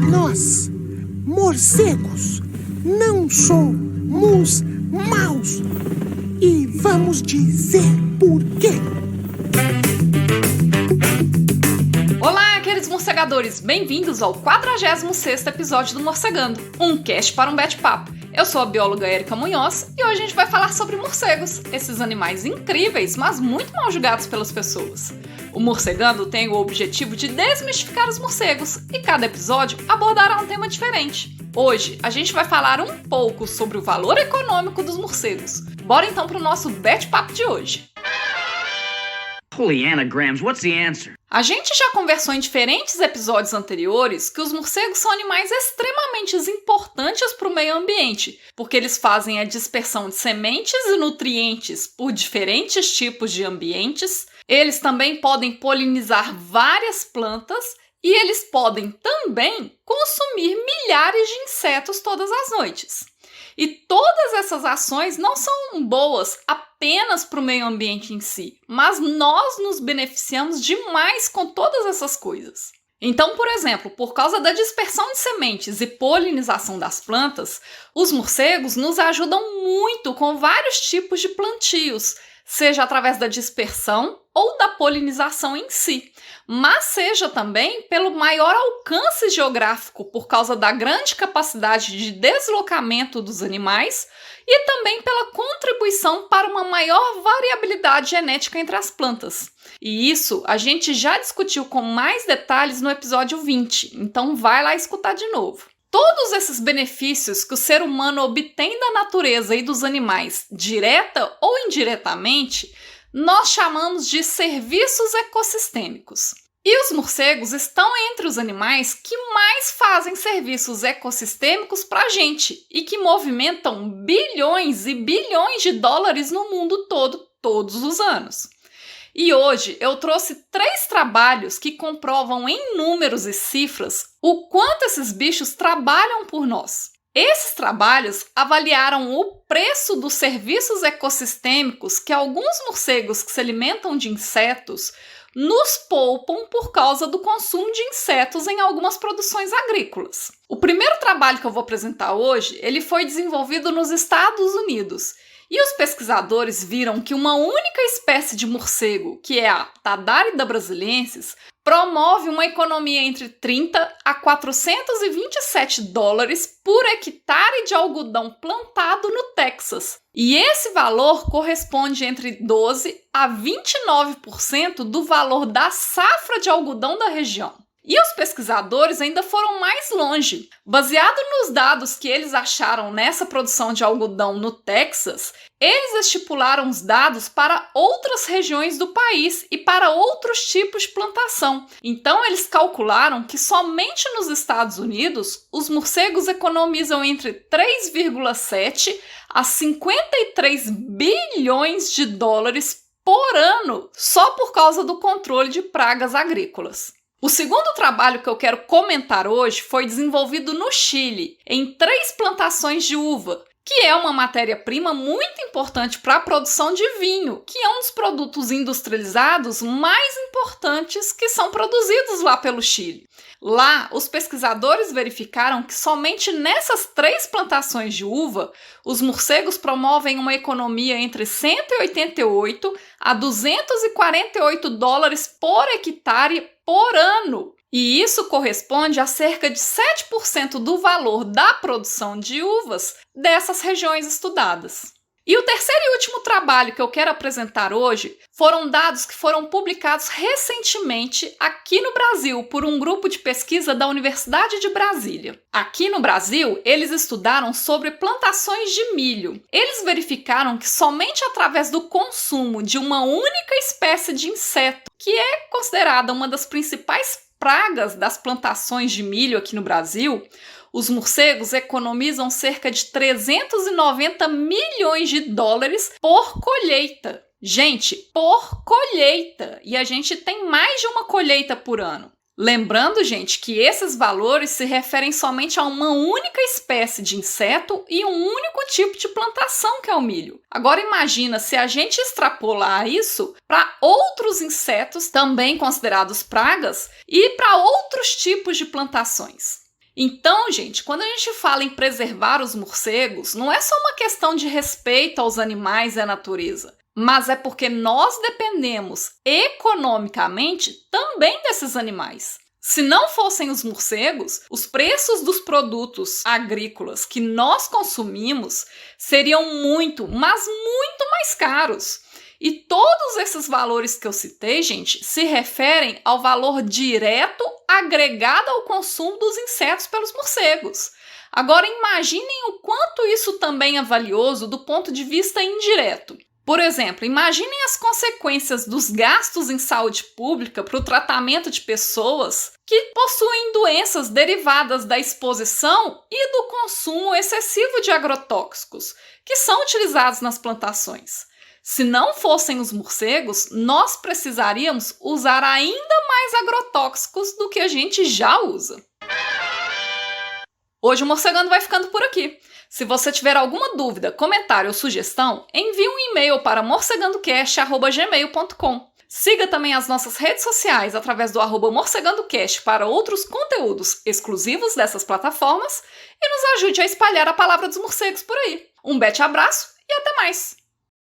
Nós, morcegos, não somos maus. E vamos dizer por quê. Olá, queridos morcegadores! Bem-vindos ao 46º episódio do Morcegando, um cast para um bate-papo. Eu sou a bióloga Érica Munhoz e hoje a gente vai falar sobre morcegos, esses animais incríveis, mas muito mal julgados pelas pessoas. O Morcegando tem o objetivo de desmistificar os morcegos e cada episódio abordará um tema diferente. Hoje a gente vai falar um pouco sobre o valor econômico dos morcegos. Bora então para o nosso bate-papo de hoje. Holy anagrams, what's the answer? A gente já conversou em diferentes episódios anteriores que os morcegos são animais extremamente importantes para o meio ambiente, porque eles fazem a dispersão de sementes e nutrientes por diferentes tipos de ambientes. Eles também podem polinizar várias plantas e eles podem também consumir milhares de insetos todas as noites. E todas essas ações não são boas apenas para o meio ambiente em si, mas nós nos beneficiamos demais com todas essas coisas. Então, por exemplo, por causa da dispersão de sementes e polinização das plantas, os morcegos nos ajudam muito com vários tipos de plantios, seja através da dispersão ou da polinização em si, mas seja também pelo maior alcance geográfico por causa da grande capacidade de deslocamento dos animais e também pela contribuição para uma maior variabilidade genética entre as plantas. E isso a gente já discutiu com mais detalhes no episódio 20, então vai lá escutar de novo. Todos esses benefícios que o ser humano obtém da natureza e dos animais, direta ou indiretamente, nós chamamos de serviços ecossistêmicos. E os morcegos estão entre os animais que mais fazem serviços ecossistêmicos para a gente e que movimentam bilhões e bilhões de dólares no mundo todo, todos os anos. E hoje eu trouxe 3 trabalhos que comprovam em números e cifras o quanto esses bichos trabalham por nós. Esses trabalhos avaliaram o preço dos serviços ecossistêmicos que alguns morcegos que se alimentam de insetos nos poupam por causa do consumo de insetos em algumas produções agrícolas. O primeiro trabalho que eu vou apresentar hoje, ele foi desenvolvido nos Estados Unidos. E os pesquisadores viram que uma única espécie de morcego, que é a Tadarida brasiliensis, promove uma economia entre 30 a 427 dólares por hectare de algodão plantado no Texas. E esse valor corresponde entre 12 a 29% do valor da safra de algodão da região. E os pesquisadores ainda foram mais longe. Baseado nos dados que eles acharam nessa produção de algodão no Texas, eles estipularam os dados para outras regiões do país e para outros tipos de plantação. Então, eles calcularam que somente nos Estados Unidos, os morcegos economizam entre 3,7 a 53 bilhões de dólares por ano só por causa do controle de pragas agrícolas. O segundo trabalho que eu quero comentar hoje foi desenvolvido no Chile, em 3 plantações de uva, que é uma matéria-prima muito importante para a produção de vinho, que é um dos produtos industrializados mais importantes que são produzidos lá pelo Chile. Lá, os pesquisadores verificaram que somente nessas 3 plantações de uva, os morcegos promovem uma economia entre 188 a 248 dólares por hectare por ano. E isso corresponde a cerca de 7% do valor da produção de uvas dessas regiões estudadas. E o terceiro e último trabalho que eu quero apresentar hoje foram dados que foram publicados recentemente aqui no Brasil por um grupo de pesquisa da Universidade de Brasília. Aqui no Brasil, eles estudaram sobre plantações de milho. Eles verificaram que somente através do consumo de uma única espécie de inseto, que é considerada uma das principais pragas das plantações de milho aqui no Brasil, os morcegos economizam cerca de 390 milhões de dólares por colheita. Gente, por colheita! E a gente tem mais de uma colheita por ano. Lembrando, gente, que esses valores se referem somente a uma única espécie de inseto e um único tipo de plantação, que é o milho. Agora imagina se a gente extrapolar isso para outros insetos, também considerados pragas, e para outros tipos de plantações. Então, gente, quando a gente fala em preservar os morcegos, não é só uma questão de respeito aos animais e à natureza, mas é porque nós dependemos economicamente também desses animais. Se não fossem os morcegos, os preços dos produtos agrícolas que nós consumimos seriam muito, mas muito mais caros. E todos esses valores que eu citei, gente, se referem ao valor direto agregado ao consumo dos insetos pelos morcegos. Agora imaginem o quanto isso também é valioso do ponto de vista indireto. Por exemplo, imaginem as consequências dos gastos em saúde pública para o tratamento de pessoas que possuem doenças derivadas da exposição e do consumo excessivo de agrotóxicos, que são utilizados nas plantações. Se não fossem os morcegos, nós precisaríamos usar ainda mais agrotóxicos do que a gente já usa. Hoje o Morcegando vai ficando por aqui. Se você tiver alguma dúvida, comentário ou sugestão, envie um e-mail para morcegandocast@gmail.com. Siga também as nossas redes sociais através do @morcegandocast para outros conteúdos exclusivos dessas plataformas e nos ajude a espalhar a palavra dos morcegos por aí. Um bete abraço e até mais!